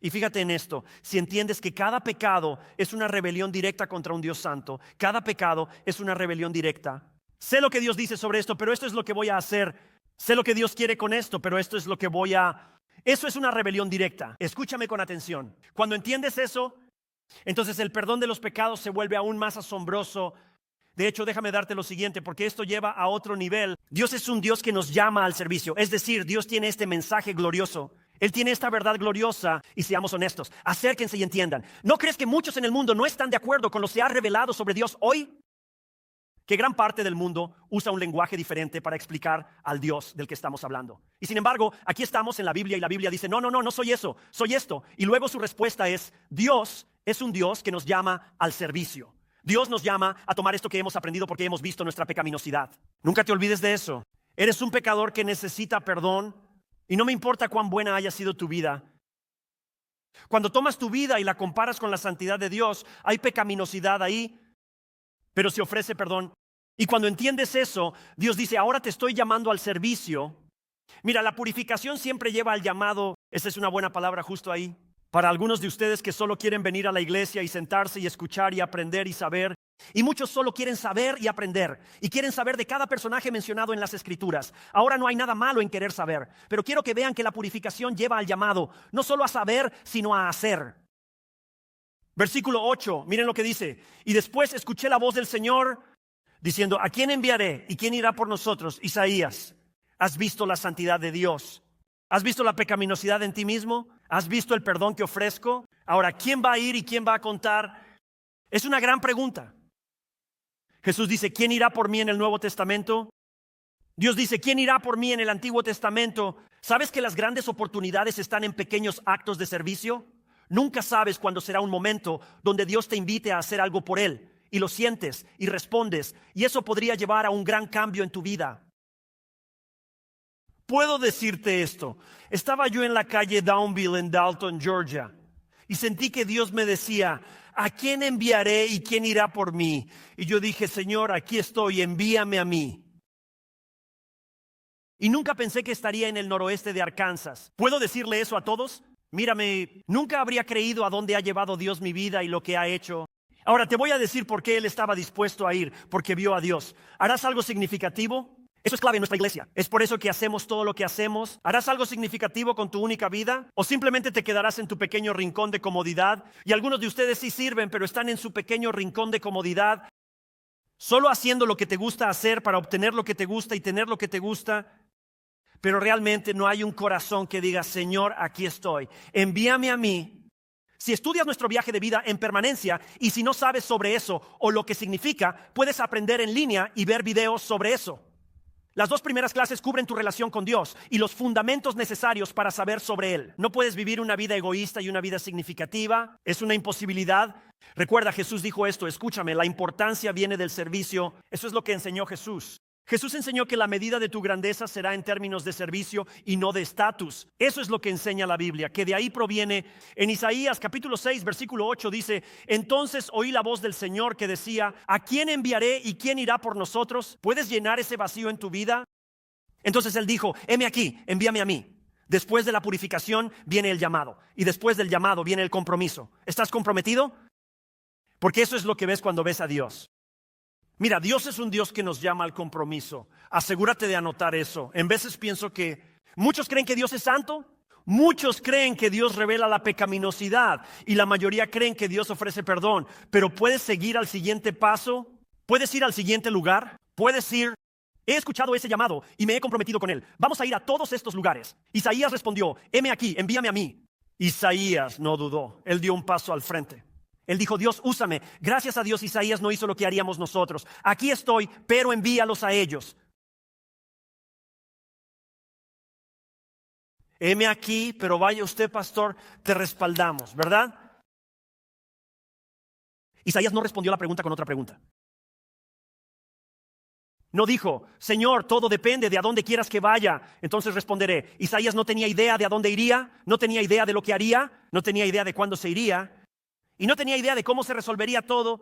Y fíjate en esto, si entiendes que cada pecado es una rebelión directa contra un Dios santo, cada pecado es una rebelión directa. Sé lo que Dios dice sobre esto, pero esto es lo que voy a hacer. Sé lo que Dios quiere con esto, pero esto es lo que voy a... Eso es una rebelión directa. Escúchame con atención. Cuando entiendes eso, entonces el perdón de los pecados se vuelve aún más asombroso. De hecho, déjame darte lo siguiente, porque esto lleva a otro nivel. Dios es un Dios que nos llama al servicio. Es decir, Dios tiene este mensaje glorioso. Él tiene esta verdad gloriosa y seamos honestos. Acérquense y entiendan. ¿No crees que muchos en el mundo no están de acuerdo con lo que se ha revelado sobre Dios hoy? Que gran parte del mundo usa un lenguaje diferente para explicar al Dios del que estamos hablando. Y sin embargo, aquí estamos en la Biblia y la Biblia dice, no soy eso, soy esto. Y luego su respuesta es, Dios es un Dios que nos llama al servicio. Dios nos llama a tomar esto que hemos aprendido porque hemos visto nuestra pecaminosidad. Nunca te olvides de eso. Eres un pecador que necesita perdón y no me importa cuán buena haya sido tu vida. Cuando tomas tu vida y la comparas con la santidad de Dios, hay pecaminosidad ahí, pero se ofrece perdón. Y cuando entiendes eso, Dios dice, ahora te estoy llamando al servicio. Mira, la purificación siempre lleva al llamado. Esa es una buena palabra justo ahí. Para algunos de ustedes que solo quieren venir a la iglesia y sentarse y escuchar y aprender y saber. Y muchos solo quieren saber y aprender. Y quieren saber de cada personaje mencionado en las Escrituras. Ahora no hay nada malo en querer saber. Pero quiero que vean que la purificación lleva al llamado. No solo a saber, sino a hacer. Versículo 8, miren lo que dice. Y después escuché la voz del Señor diciendo, ¿a quién enviaré y quién irá por nosotros? Isaías, ¿has visto la santidad de Dios? ¿Has visto la pecaminosidad en ti mismo? ¿Has visto el perdón que ofrezco? Ahora, ¿quién va a ir y quién va a contar? Es una gran pregunta. Jesús dice, ¿quién irá por mí en el Nuevo Testamento? Dios dice, ¿quién irá por mí en el Antiguo Testamento? ¿Sabes que las grandes oportunidades están en pequeños actos de servicio? Nunca sabes cuándo será un momento donde Dios te invite a hacer algo por Él. Y lo sientes y respondes. Y eso podría llevar a un gran cambio en tu vida. Puedo decirte esto. Estaba yo en la calle Downville en Dalton, Georgia. Y sentí que Dios me decía, ¿a quién enviaré y quién irá por mí? Y yo dije, Señor, aquí estoy, envíame a mí. Y nunca pensé que estaría en el noroeste de Arkansas. ¿Puedo decirle eso a todos? Mírame, nunca habría creído a dónde ha llevado Dios mi vida y lo que ha hecho. Ahora te voy a decir por qué él estaba dispuesto a ir, porque vio a Dios. ¿Harás algo significativo? Eso es clave en nuestra iglesia. Es por eso que hacemos todo lo que hacemos. ¿Harás algo significativo con tu única vida? ¿O simplemente te quedarás en tu pequeño rincón de comodidad? Y algunos de ustedes sí sirven, pero están en su pequeño rincón de comodidad, solo haciendo lo que te gusta hacer para obtener lo que te gusta y tener lo que te gusta. Pero realmente no hay un corazón que diga, Señor, aquí estoy, envíame a mí. Si estudias nuestro viaje de vida en permanencia y si no sabes sobre eso o lo que significa, puedes aprender en línea y ver videos sobre eso. Las 2 primeras clases cubren tu relación con Dios y los fundamentos necesarios para saber sobre Él. No puedes vivir una vida egoísta y una vida significativa. Es una imposibilidad. Recuerda, Jesús dijo esto, escúchame, la importancia viene del servicio. Eso es lo que enseñó Jesús. Jesús enseñó que la medida de tu grandeza será en términos de servicio y no de estatus. Eso es lo que enseña la Biblia, que de ahí proviene. En Isaías capítulo 6, versículo 8 dice, entonces oí la voz del Señor que decía, ¿a quién enviaré y quién irá por nosotros? ¿Puedes llenar ese vacío en tu vida? Entonces él dijo, heme aquí, envíame a mí. Después de la purificación viene el llamado y después del llamado viene el compromiso. ¿Estás comprometido? Porque eso es lo que ves cuando ves a Dios. Mira, Dios es un Dios que nos llama al compromiso. Asegúrate de anotar eso. En veces pienso que muchos creen que Dios es santo, muchos creen que Dios revela la pecaminosidad y la mayoría creen que Dios ofrece perdón. Pero puedes seguir al siguiente paso, puedes ir al siguiente lugar, puedes ir. He escuchado ese llamado y me he comprometido con él. Vamos a ir a todos estos lugares. Isaías respondió, heme aquí, envíame a mí. Isaías no dudó, él dio un paso al frente. Él dijo, Dios, úsame. Gracias a Dios, Isaías no hizo lo que haríamos nosotros. Aquí estoy, pero envíalos a ellos. Heme aquí, pero vaya usted, pastor, te respaldamos, ¿verdad? Isaías no respondió a la pregunta con otra pregunta. No dijo, Señor, todo depende de a dónde quieras que vaya, entonces responderé. Isaías no tenía idea de a dónde iría, no tenía idea de lo que haría, no tenía idea de cuándo se iría. Y no tenía idea de cómo se resolvería todo,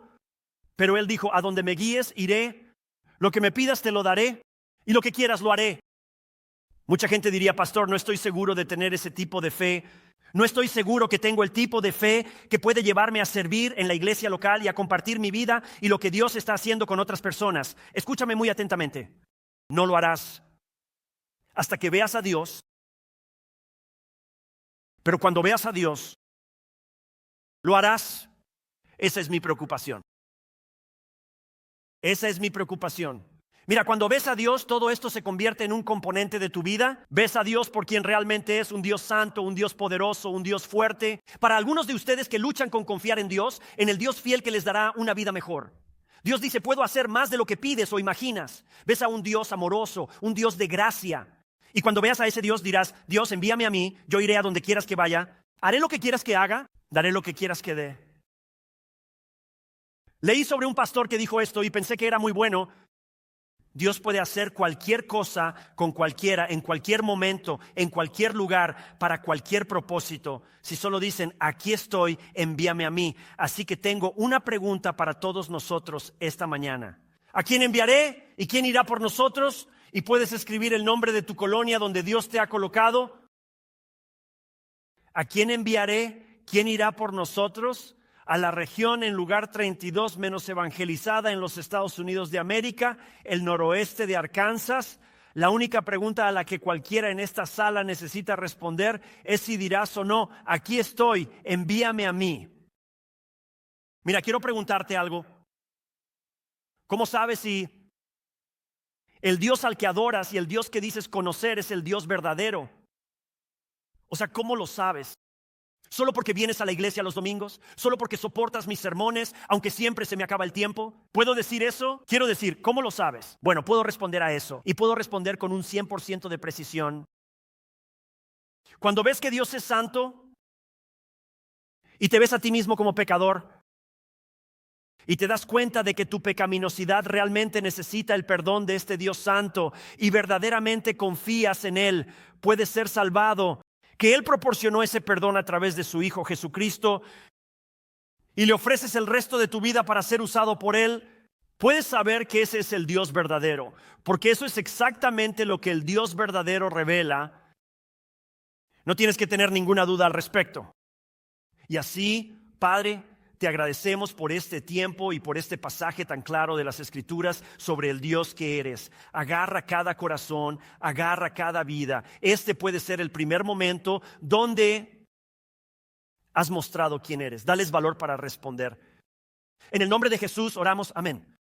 pero él dijo, a donde me guíes, iré, lo que me pidas te lo daré, y lo que quieras lo haré. Mucha gente diría, pastor, no estoy seguro de tener ese tipo de fe, no estoy seguro que tengo el tipo de fe que puede llevarme a servir en la iglesia local y a compartir mi vida y lo que Dios está haciendo con otras personas. Escúchame muy atentamente, no lo harás hasta que veas a Dios, pero cuando veas a Dios, ¿lo harás? Esa es mi preocupación. Esa es mi preocupación. Mira, cuando ves a Dios, todo esto se convierte en un componente de tu vida. Ves a Dios por quien realmente es, un Dios santo, un Dios poderoso, un Dios fuerte. Para algunos de ustedes que luchan con confiar en Dios, en el Dios fiel que les dará una vida mejor. Dios dice, puedo hacer más de lo que pides o imaginas. Ves a un Dios amoroso, un Dios de gracia. Y cuando veas a ese Dios dirás, Dios, envíame a mí, yo iré a donde quieras que vaya. Haré lo que quieras que haga, daré lo que quieras que dé. Leí sobre un pastor que dijo esto y pensé que era muy bueno. Dios puede hacer cualquier cosa con cualquiera, en cualquier momento, en cualquier lugar, para cualquier propósito. Si solo dicen, aquí estoy, envíame a mí. Así que tengo una pregunta para todos nosotros esta mañana. ¿A quién enviaré? ¿Y quién irá por nosotros? Y puedes escribir el nombre de tu colonia donde Dios te ha colocado. ¿A quién enviaré? ¿Quién irá por nosotros? A la región en lugar 32 menos evangelizada en los Estados Unidos de América, el noroeste de Arkansas. La única pregunta a la que cualquiera en esta sala necesita responder es si dirás o no, aquí estoy, envíame a mí. Mira, quiero preguntarte algo. ¿Cómo sabes si el Dios al que adoras y el Dios que dices conocer es el Dios verdadero? O sea, ¿cómo lo sabes? ¿Solo porque vienes a la iglesia los domingos? ¿Solo porque soportas mis sermones, aunque siempre se me acaba el tiempo? ¿Puedo decir eso? Quiero decir, ¿cómo lo sabes? Bueno, puedo responder a eso y puedo responder con un 100% de precisión. Cuando ves que Dios es santo y te ves a ti mismo como pecador y te das cuenta de que tu pecaminosidad realmente necesita el perdón de este Dios santo y verdaderamente confías en Él, puedes ser salvado. Que Él proporcionó ese perdón a través de su Hijo Jesucristo y le ofreces el resto de tu vida para ser usado por Él, puedes saber que ese es el Dios verdadero, porque eso es exactamente lo que el Dios verdadero revela. No tienes que tener ninguna duda al respecto. Y así, Padre, te agradecemos por este tiempo y por este pasaje tan claro de las Escrituras sobre el Dios que eres. Agarra cada corazón, agarra cada vida. Este puede ser el primer momento donde has mostrado quién eres. Dales valor para responder. En el nombre de Jesús oramos, amén.